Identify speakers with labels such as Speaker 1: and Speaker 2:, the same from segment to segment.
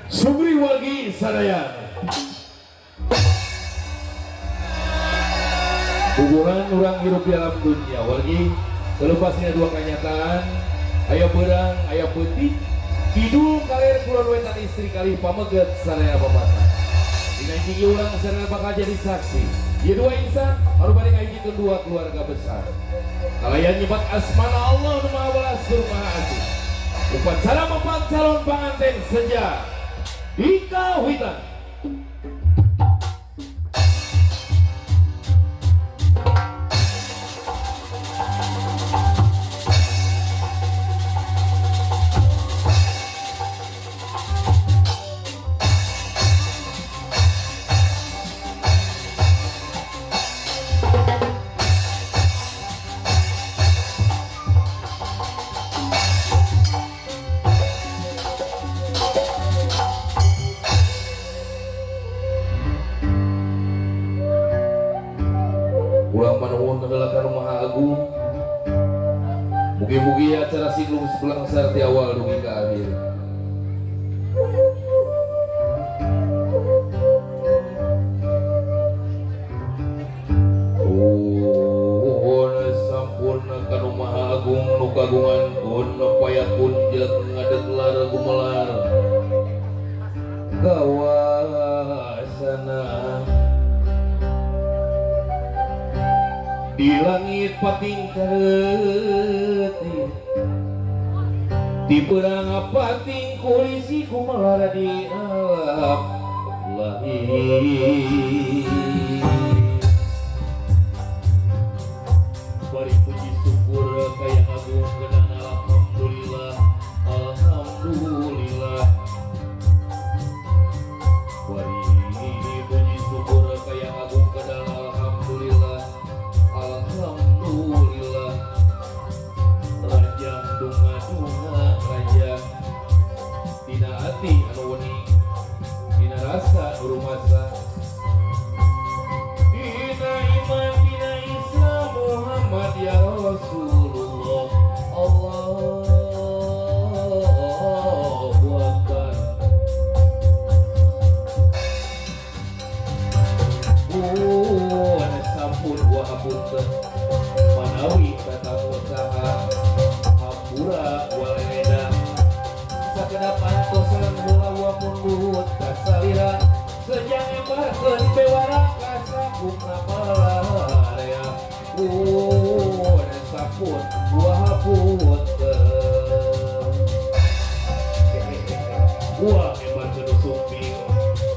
Speaker 1: Sumri wargi sadaya. Hubungan orang hidup di alam dunia wargi terlepasnya dua kenyataan. Ayah berang, ayah putih. Kidul kalian keluar wetan istri kali pameget sadaya bapak. Dina hiji orang sadaya bakal jadi saksi. Dia dua insan baru balik hiji kedua keluarga besar. Kalian nyebat asmana Allah nu Maha Balas tur Maha Asih. Upacara mempat calon pengantin senja dikawitan. Ulang manuhun menggalakan Maha Agung. Mugi-mugi acara singlung sebelangsar di awal dugi ke akhir. Sampun kanu Maha Agung nu kagungan kun payakun jeung ngadet lar gumelar kawasana di langit pating kareti di perang pating kulisi kumalara di alam lahir. Bari puji syukur kayang agung kedan alhamdulillah alhamdulillah. Bari puji syukur kayang agung kedan alhamdulillah alhamdulillah. Raja dunga-dunga raja dina hati anu wening dina rasa nu rumasa dina iman dina Islam Muhammad ya Rasulullah. Allahu Akbar. Sampun wa hapunten manawi tatap usaha hampura waleda sakedap antosan mula wa munduhut kasalira sejang embarkeun bewara kasakung napalarea. Sampun wa hapunten wa embarkeun sumping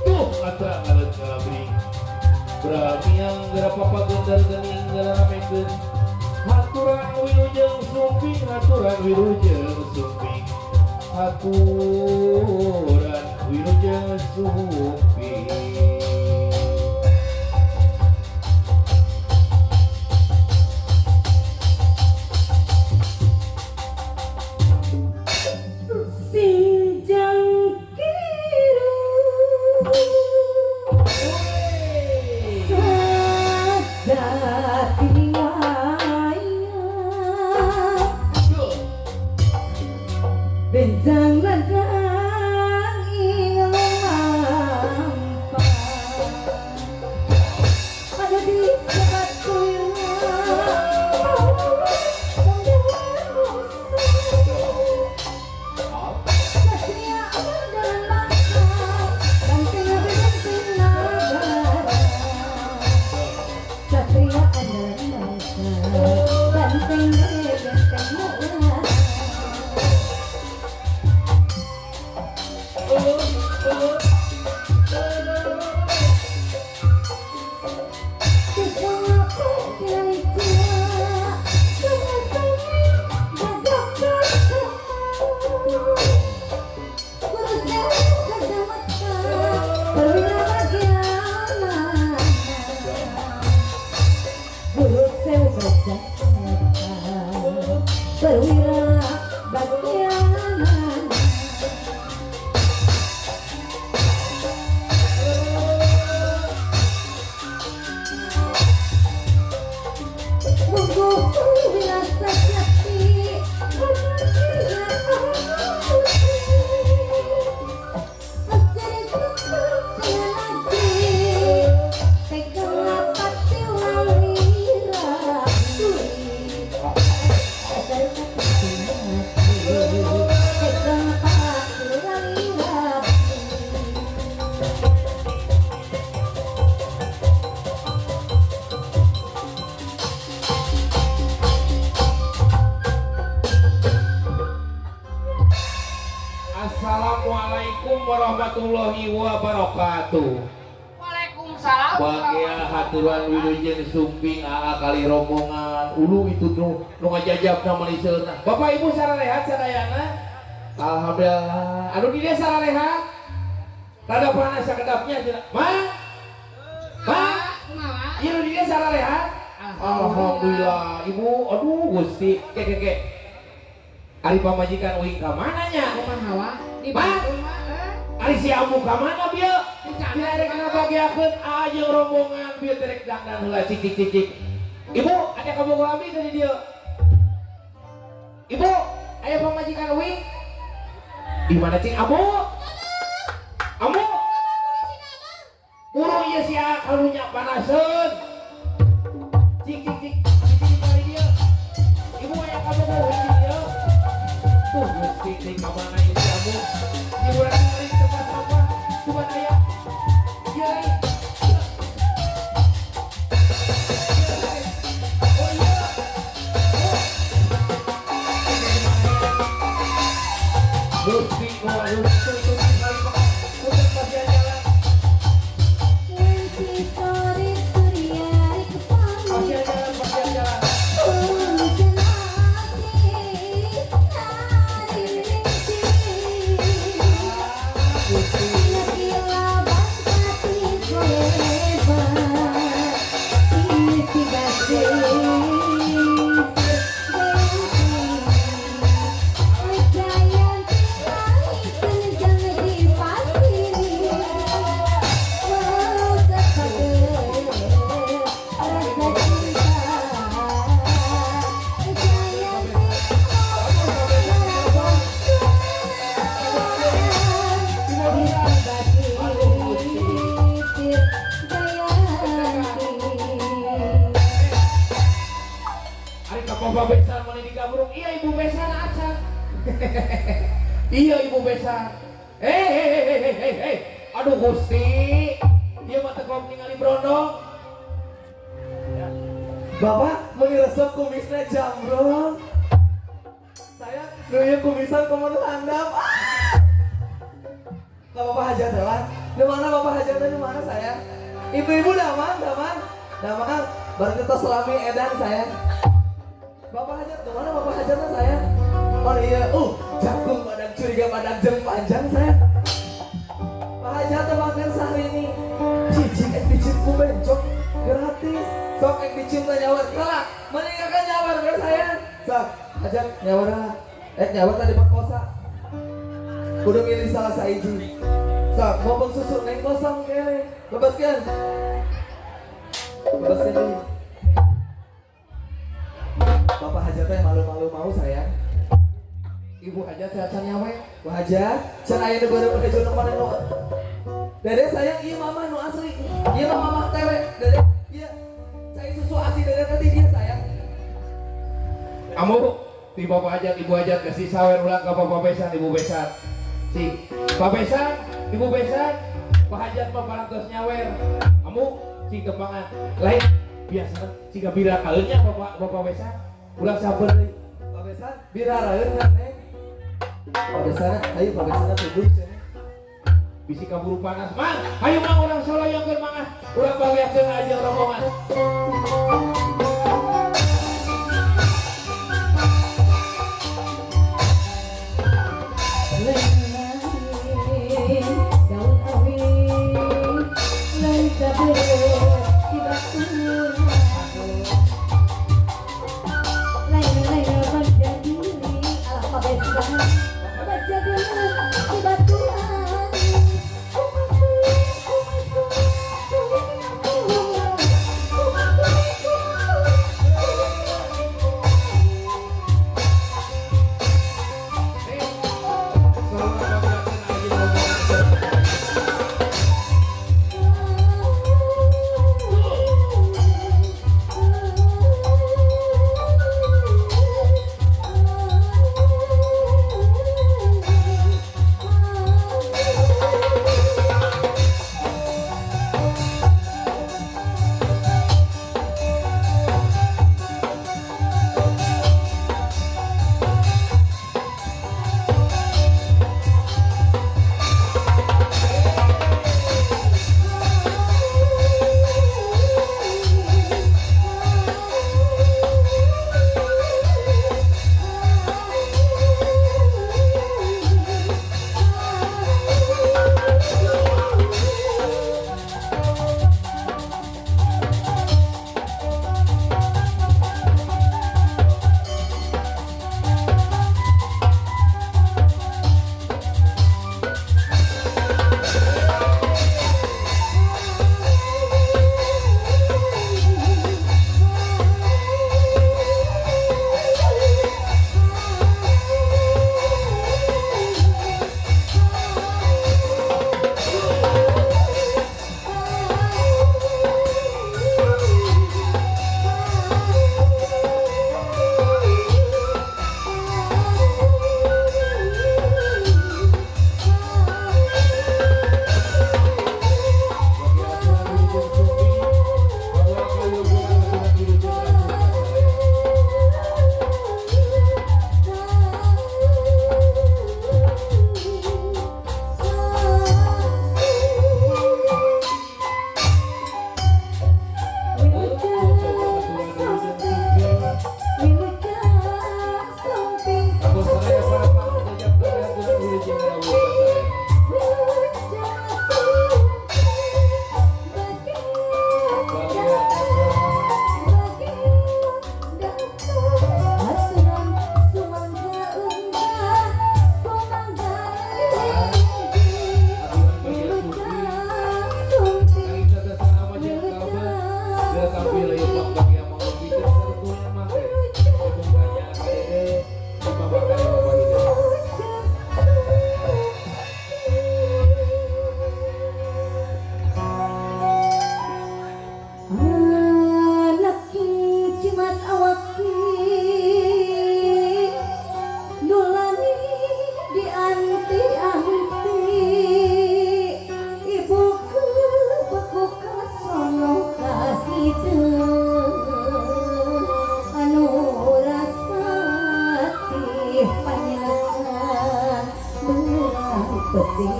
Speaker 1: tuh atra ngaleut ngalabring beramiang gara papa gendar gening gara ramekeun haturan wilujeng sumping haturan wilujeng sumping haturan wilujeng sumping.
Speaker 2: Benjang ladang ing lampah ada di sebat kuirna Satria dan langka banteng benteng nagara Satria dan langka banteng benteng nagara.
Speaker 1: Perwira Assalamualaikum warahmatullahi wabarakatuh.
Speaker 3: Waalaikumsalam.
Speaker 1: Bagia haturan wilujeng sumping aa kali rombongan ulu itu nu ngajajab nama liseuna. Bapak Ibu sararehat sadayana? Alhamdulillah. Anu di dia sararehat? Rada panas sakedapnya cenah. Ma? Ieu nu di dia sararehat? Alhamdulillah. Ibu, aduh Gusti. Ke. Ari pamajikan uing ka mana nya?
Speaker 3: Kumaha di
Speaker 1: Ma?
Speaker 3: Bandung mah.
Speaker 1: Ari si amu ka mana bieu?
Speaker 3: Dicana
Speaker 1: Direk kana bagiakeun ayeung rombongan bieu terek dangdan heula cik. Ibu, ada kamu abi tadi dia. Ibu, aya pamajikan uing? Di mana cing amu? Amu? Urung ieu sia kalunya panaseun. Cik kali dia. Ibu aya kamu uing di dia. Tuh Gusti teh ka mana ieu si amu? Ibu lagi ngari tempat sampah. Cuman aya. Ieu lain. Oh iya. Gusti waduh itu kali putar pasien jalan. Pasien jalan. Ari ka papa besan mana di gabrung? Iya ibu besan acan. Iya ibu besan. Hei. Aduh Gusti. Dia mah teu ningali brondong.
Speaker 4: Bapak mau resep kumisnya jambrong. Saya dulu kumisan komodo handap. Ke Bapak Hajat lah. Di mana Bapak Hajatnya di mana saya? Ibu-ibu daman. Baru kita selami edan saya. Bapak Hajat di mana Bapak Hajatnya saya? Oh iya, jagung badan curiga badan jeng panjang saya. Pak Hajat makan sehari ini. Cicing dicipku bencok gratis. Sok yang dicinta nyawar kelak meninggalkan nyawar ke saya. Sok ajak nyawar lah. Nyawar tadi perkosa. Kudu milih salah saiji. Sok ngomong susu neng kosong kele. Bebaskan ini. Bapak hajatnya malu-malu mau sayang.
Speaker 1: Ibu hajat acan nyawe.
Speaker 4: Pak hajat, can aya nu beureuh pakai jono mana nu. Dede sayang ieu mama nu asli. Ieu mah mama tewe. Dede ieu cai susu asli dede tadi dia sayang.
Speaker 1: Amu di bapak hajat ibu hajat kasih sawer ulang ke bapak besan ibu besan. Si Pak besan ibu besan Pak hajat mah parantos nyawer. Amu si kembangan lain biasa si kabira kaeunnya bapak besan. Ulang sabar deui.
Speaker 4: Pak besan biraraeun kan neng. Pak besan ayo Pak besan tuduh cenah.
Speaker 1: Bisi kaburu panas mang ayo mang orang Solo yang mangah ulah bagiakeun aja rombongan.
Speaker 2: Daun awit lengkap di batu lain baca diri ala besan baca diri di batuan kumaku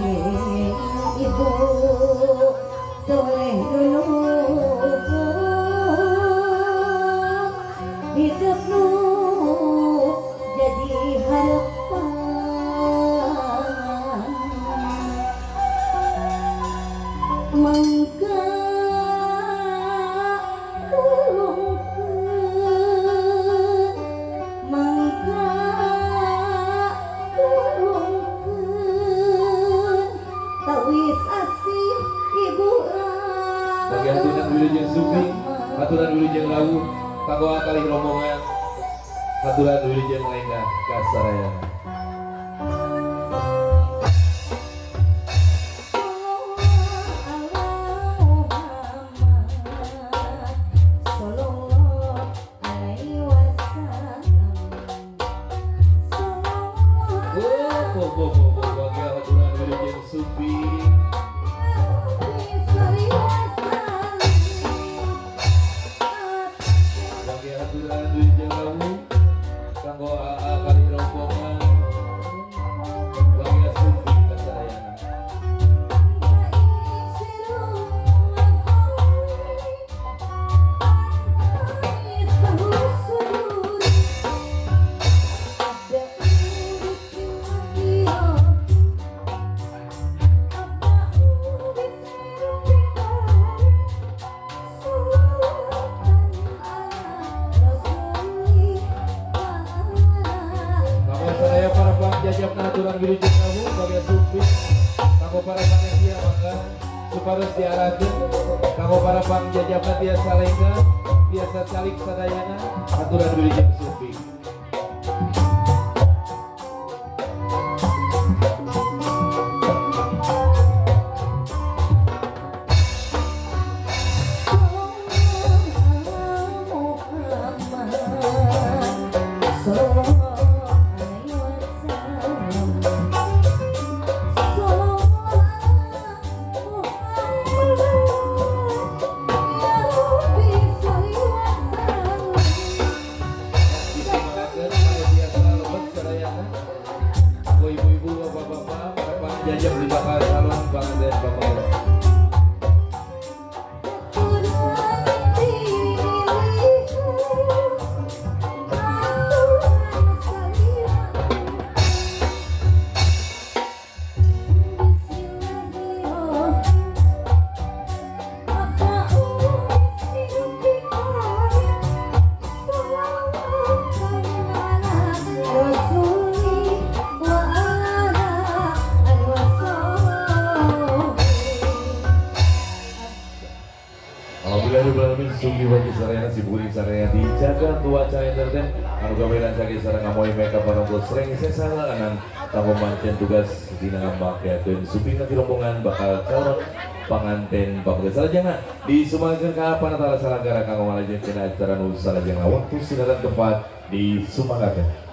Speaker 2: ibu toleh dulu hidup nu jadi harapan mangga tulungkeun mangga tulungkeun tawis asih ibu
Speaker 1: Bagi haturan wilujeng Supi, haturan wilujeng Lawu, kanggo kali rombongan, haturan wilujeng Lengah Kasarayana. Bagi haturan wilujeng Supi, bagi haturan wilujeng Lawu, kanggo kali rombongan, bagi Supi Kasarayana. Saya para pengjajah aturan wilujeng Lawu bagi Supi, kanggo para panitia mangga supados diarahkeun kanggo para pengjajah tiasa lengah tiasa calik sadayana aturan wilujeng Supi. Ibu-ibu, bapak-bapak, para pengjajah di bakal calon pengantin bapak. Alhamdulillah Sugi wajib sarayana si buring sarayana dijaga tua cahaya terden anu gawean cagi sareng ngamoy mereka parangkul sering sesalanan kanggo mancen tugas dina ngambangkeun Supi nanti rombongan bakal calon panganten pamuga salajengna disumakeun ka panatara salagara kanggo ngalajenkeun acara nu salajengna waktu sinatan tempat disumangkeun.